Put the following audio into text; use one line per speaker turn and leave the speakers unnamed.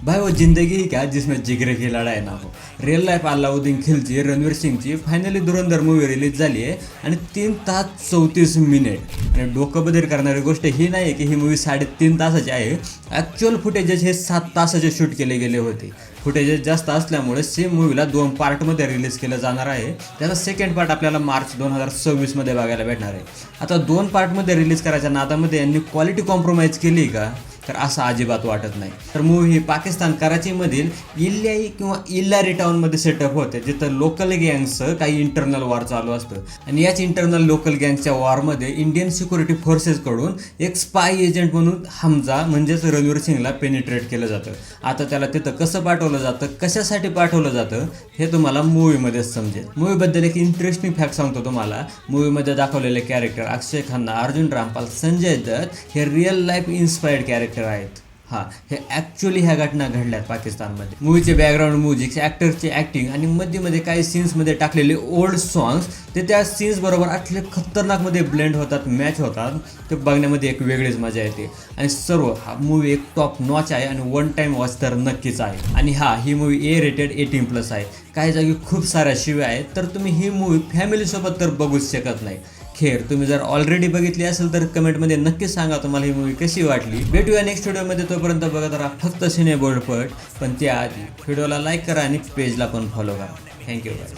भाई वो जिंदगी ही क्या जिसमें जिगरे की लढाई ना हो. रिअल लाईफ अल्लाउद्दीन खिलजी रणवीर सिंगची फायनली धुरंधर मूवी रिलीज झाली आहे आणि 3 तास 34 मिनिट. आणि डोकं बदल करणारी गोष्ट ही नाही की ही मूवी 3.5 तासाची आहे. ॲक्च्युअल फुटेजेस हे 7 तासाचे शूट केले गेले होते. फुटेजेस जास्त असल्यामुळे सेम मूवीला 2 पार्टमध्ये रिलीज केलं जाणार आहे. त्याचा सेकंड पार्ट आपल्याला मार्च 2026 मध्ये बघायला भेटणार आहे. आता 2 पार्टमध्ये रिलीज करायच्या नादामध्ये यांनी क्वालिटी कॉम्प्रोमाइज केली का, तर असं अजिबात वाटत नाही. तर मूवी ही पाकिस्तान कराचीमधील इल्याई किंवा इल्लारी टाउनमध्ये सेटअप होते, जिथं लोकल गँगचं काही इंटरनल वॉर चालू असतं. आणि याच इंटरनल लोकल गँगच्या वॉरमध्ये इंडियन सिक्युरिटी फोर्सेसकडून एक स्पाय एजंट म्हणून हमजा म्हणजेच रणवीर सिंगला पेनिट्रेट केलं जातं. आता त्याला तिथं कसं पाठवलं जातं, कशासाठी पाठवलं जातं हे तुम्हाला मूवीमध्येच समजेल. मूवीबद्दल एक इंटरेस्टिंग फॅक्ट सांगतो तुम्हाला. मूवीमध्ये दाखवलेले कॅरेक्टर अक्षय खन्ना, अर्जुन रामपाल, संजय दत्त हे रिअल लाईफ इन्स्पायर्ड कॅरेक्टर आहेत. हां, हे ॲक्च्युअली ह्या घटना घडल्यात पाकिस्तानमध्ये. मूवीचे बॅकग्राऊंड म्युझिक, ॲक्टरची ॲक्टिंग आणि मध्ये काही सीन्समध्ये टाकलेले ओल्ड सॉंग्स ते त्या सीन्स बरोबर आतले खतरनाकमध्ये ब्लेंड होतात, मॅच होतात. ते बघण्यामध्ये एक वेगळीच मजा येते. आणि सर्व हा मूवी एक टॉप नॉच आहे आणि वन टाईम वॉच तर नक्कीच आहे. आणि ही मूवी A-rated 18+ आहे. काही जागी खूप साऱ्या शिव्या आहेत, तर तुम्ही ही मूवी फॅमिलीसोबत तर बघूच शकत नाही. खेर तुम्ही जर ऑलरेडी बघितली असेल तर कमेंटमध्ये नक्कीच सांगा तुम्हाला ही मूवी कशी वाटली. भेटूया नेक्स्ट व्हिडिओमध्ये. तोपर्यंत बघत राहा फक्त सिने बोल्डपट. पण त्याआधी व्हिडिओला लाईक करा आणि पेजला पण फॉलो करा. Thank you guys.